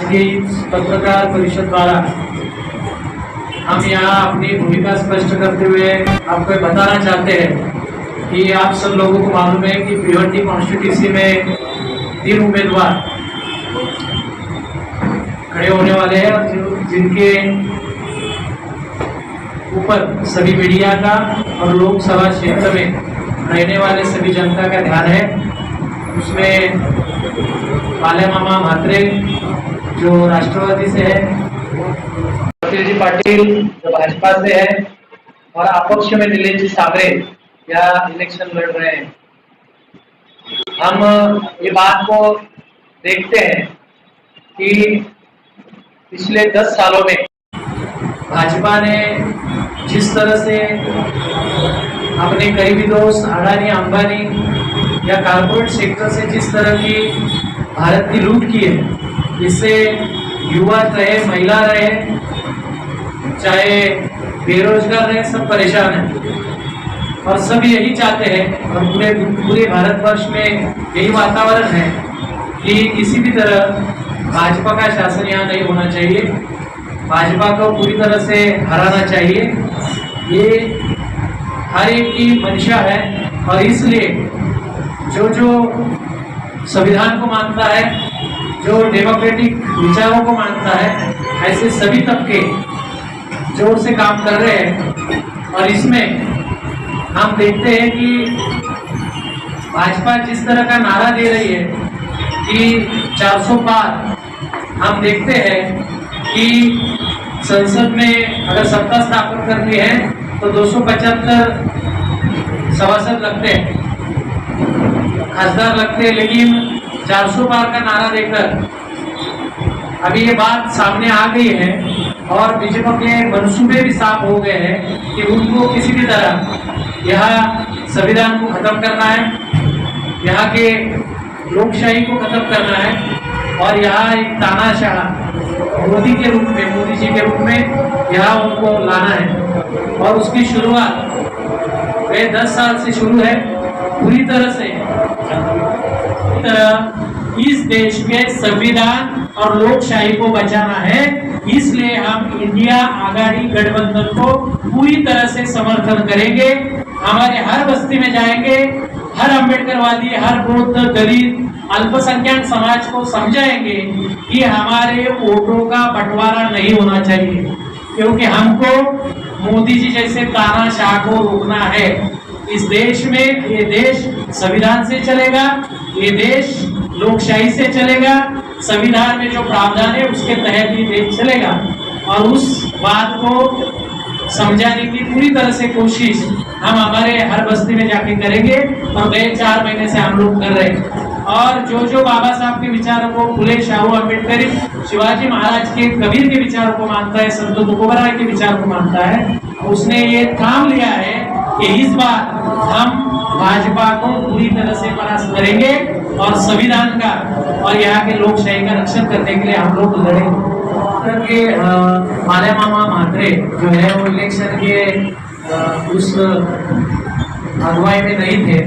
की पत्रकार परिषद द्वारा हम यहाँ अपनी भूमिका स्पष्ट करते हुए आपको बताना चाहते हैं कि आप सब लोगों को मालूम है कि भिवंडी कॉन्स्टिट्यूंसी में 3 उम्मीदवार खड़े होने वाले हैं और जिनके ऊपर सभी मीडिया का और लोकसभा क्षेत्र में रहने वाले सभी जनता का ध्यान है। उसमें बालेमामा म्हात्रे जो राष्ट्रवादी से है, ज्योतिर्जी पाटिल जो भाजपा से है और अपक्ष में नीलेश साबरे या इलेक्शन लड़ रहे हैं। हम ये बात को देखते हैं कि पिछले 10 सालों में भाजपा ने जिस तरह से अपने करीबी दोस्त अडानी अंबानी या कारपोरेट सेक्टर से जिस तरह की भारत की लूट की है, इससे युवा रहे, महिला रहे, चाहे बेरोजगार रहे, सब परेशान हैं और सब यही चाहते हैं और पूरे भारतवर्ष में यही वातावरण है कि किसी भी तरह भाजपा का शासन यहाँ नहीं होना चाहिए, भाजपा को पूरी तरह से हराना चाहिए। ये हर एक की मंशा है और इसलिए जो संविधान को मानता है, जो डेमोक्रेटिक विचारों को मानता है, ऐसे सभी तबके जोर से काम कर रहे हैं। और इसमें हम देखते हैं कि भाजपा जिस तरह का नारा दे रही है कि 400 पार, हम देखते हैं कि संसद में अगर सत्ता स्थापन करती है तो 275 सभासद लगते हैं, खासदार लगते हैं, लेकिन 400 पार का नारा देकर अभी ये बात सामने आ गई है और बीजेपी के मंसूबे भी साफ हो गए हैं कि उनको किसी भी तरह यहाँ संविधान को खत्म करना है, यहाँ के लोकशाही को खत्म करना है और यहाँ एक तानाशाह मोदी के रूप में, मोदी जी के रूप में यहाँ उनको लाना है। और उसकी शुरुआत 10 साल से शुरू है। पूरी तरह से इस देश के संविधान और लोकशाही को बचाना है, इसलिए हम इंडिया आघाड़ी गठबंधन को पूरी तरह से समर्थन करेंगे। हमारे हर बस्ती में जाएंगे, हर अम्बेडकरवादी, हर बौद्ध, दलित, अल्पसंख्यक समाज को समझाएंगे कि हमारे वोटों का बंटवारा नहीं होना चाहिए, क्योंकि हमको मोदी जी जैसे तानाशाह को रोकना है। इस देश में, ये देश संविधान से चलेगा, ये देश लोकशाही से चलेगा, संविधान में जो प्रावधान है उसके तहत ही देश चलेगा। और उस बात को समझाने की पूरी तरह से कोशिश हम हमारे हर बस्ती में जाके करेंगे और गए 4 महीने से हम लोग कर रहे हैं। और जो बाबा साहब के विचारों को, फुले शाहू अम्बेडकर, शिवाजी महाराज के, कबीर के विचारों को मानता है, संत तुकोबराय के विचार को मानता है, उसने ये ठान लिया है कि इस बार हम भाजपा को पूरी तरह से परास्त करेंगे और संविधान का और यहाँ के लोकशाही का रक्षण करने के लिए हम लोग लड़ेंगे। के बालेमामा म्हात्रे जो है वो इलेक्शन के उस अगुवाई में नहीं थे।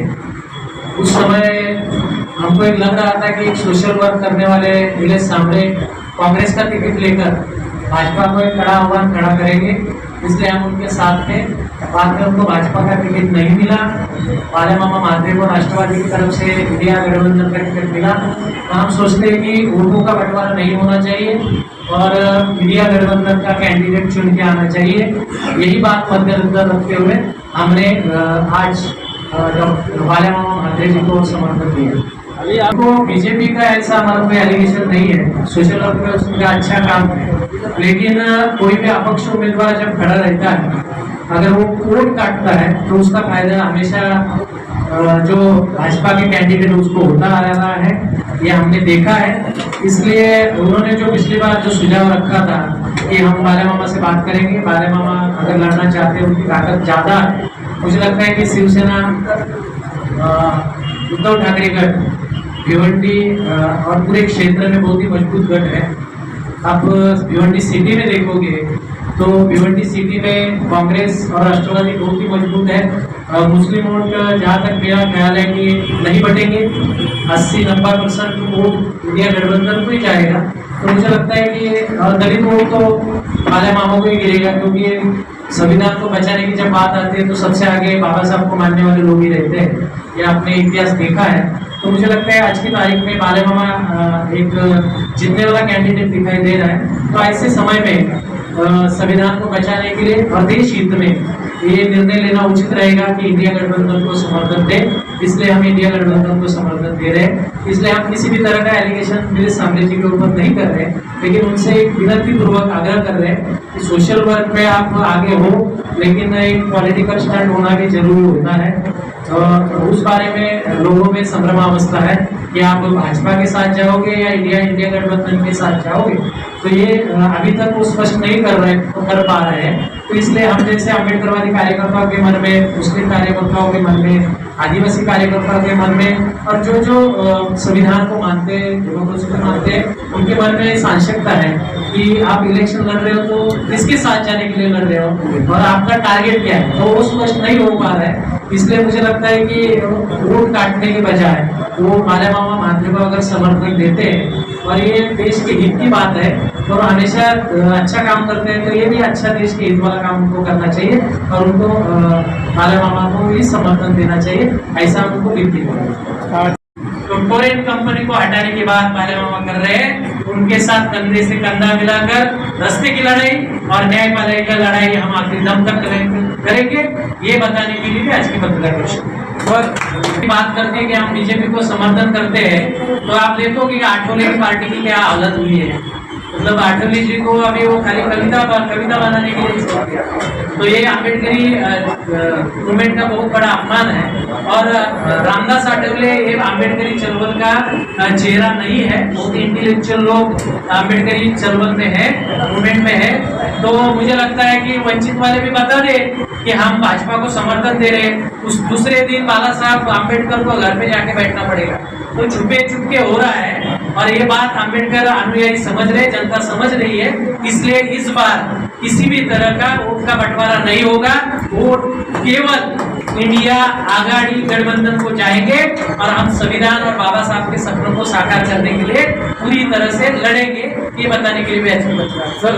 उस समय हमको एक लग रहा था कि एक सोशल वर्क करने वाले नीलेश साबरे कांग्रेस का टिकट लेकर भाजपा को एक कड़ा आह्वान खड़ा करेंगे, इसलिए हम उनके साथ थे। बाद में उनको भाजपा का टिकट नहीं मिला, बालेमामा म्हात्रे को राष्ट्रवादी की तरफ से इंडिया गठबंधन का टिकट मिला। तो हम सोचते हैं कि वोटों का बंटवारा नहीं होना चाहिए और इंडिया गठबंधन का कैंडिडेट चुन के आना चाहिए। यही बात मद्देनजर रखते हुए हमने आज बालेमामा म्हात्रे जी को समर्थन दिया। अभी आपको बीजेपी का ऐसा हमारा कोई एलिगेशन नहीं है, सोशल वर्क में उसका अच्छा काम है, लेकिन कोई भी अपक्ष उम्मीदवार जब खड़ा रहता है, अगर वो वोट काटता है तो उसका फायदा हमेशा जो भाजपा के कैंडिडेट उसको होता आ रहा है, ये हमने देखा है। इसलिए उन्होंने जो पिछली बार जो सुझाव रखा था कि हम बालेमामा से बात करेंगे, बालेमामा अगर लड़ना चाहते हैं, उनकी ताकत ज़्यादा है। मुझे लगता है कि शिवसेना, उद्धव ठाकरे गठ, भिवंडी और पूरे क्षेत्र में बहुत ही मजबूत गठ है। आप भिवंडी सिटी में देखोगे तो भिवंडी सिटी में कांग्रेस और राष्ट्रवादी बहुत ही मजबूत है। मुस्लिम वोट जहाँ तक मेरा ख्याल है कि नहीं बटेंगे, 80-90% वोट इंडिया गठबंधन को ही जाएगा। तो मुझे लगता है कि दलित वोट तो माले मामों को ही गिरेगा, क्योंकि संविधान को बचाने की जब बात आती है तो सबसे आगे बाबा साहब को मानने वाले लोग ही रहते हैं, ये आपने इतिहास देखा है। तो मुझे लगता है आज की तारीख में माले मामा एक जीतने वाला कैंडिडेट दिखाई दे रहा है। तो ऐसे समय में संविधान को बचाने के लिए और देश हित में ये निर्णय लेना उचित रहेगा कि इंडिया गठबंधन को समर्थन दे, इसलिए हम इंडिया गठबंधन को समर्थन दे रहे हैं। इसलिए हम किसी भी तरह का एलिगेशन मेरे सामने जी के ऊपर नहीं कर रहे, लेकिन उनसे एक विनती पूर्वक आग्रह कर रहे हैं कि सोशल वर्क में आप आगे हो, लेकिन एक पॉलिटिकल स्टैंड होना भी जरूरी होता है। उस बारे में लोगों में संभ्रमावस्था है कि आप भाजपा के साथ जाओगे या इंडिया गठबंधन के साथ जाओगे, तो ये अभी तक वो स्पष्ट नहीं कर पा रहे हैं। तो इसलिए हम जैसे अम्बेडकरवादी कार्यकर्ताओं के मन में, मुस्लिम कार्यकर्ताओं के मन में, आदिवासी कार्यकर्ताओं के मन में, और जो संविधान को मानते हैं, डेमोक्रेसी को मानते हैं, उनके मन में इस आवश्यकता है कि आप इलेक्शन लड़ रहे हो तो किसके साथ जाने के लिए लड़ रहे हो और आपका टारगेट क्या है, तो वो स्पष्ट नहीं हो पा रहा है। इसलिए मुझे लगता है कि वोट काटने के बजाय वो माले मामा मांझी को अगर समर्थन देते हैं और ये देश के हित की बात है और हमेशा अच्छा काम करते हैं, तो ये भी अच्छा देश के हित वाला काम उनको करना चाहिए और उनको माले मामा को भी समर्थन देना चाहिए, ऐसा उनको विनती करें। तो फॉरेन कंपनी को हटाने की बात माले मामा कर रहे हैं, उनके साथ कंधे से कंधा मिलाकर रास्ते की लड़ाई और न्यायपालिका की लड़ाई हम आखिरी दम तक करेंगे, ये बताने के लिए भी आज की पत्रकार परिषद। और बात करते हैं कि हम बीजेपी को समर्थन करते हैं, तो आप देखो कि आठवले की पार्टी की क्या हालत हुई है। मतलब आठवले जी को अभी वो खाली कविता बनाने के लिए छोड़ दिया, तो ये अम्बेडकरी मूवमेंट का बहुत बड़ा अपमान है। और रामदास आठवले ये अम्बेडकरी चळवळ का चेहरा नहीं है, बहुत इंटेलेक्चुअल लोग अम्बेडकरी चळवळ में है, मूवमेंट में है। तो मुझे लगता है कि वंचित वाले भी बता दे कि हम भाजपा को समर्थन दे रहे, उस दूसरे दिन बाला साहब अम्बेडकर को घर में जाके बैठना पड़ेगा। तो छुपे छुपके हो रहा है और ये बात अम्बेडकर अनुयायी समझ रहे, जनता समझ रही है। इसलिए इस बार किसी भी तरह का वोट का बंटवारा नहीं होगा, वोट केवल इंडिया आघाड़ी गठबंधन को जाएंगे और हम संविधान और बाबा साहब के सपनों को साकार करने के लिए पूरी तरह से लड़ेंगे, ये बताने के लिए भी अच्छी बात है सर।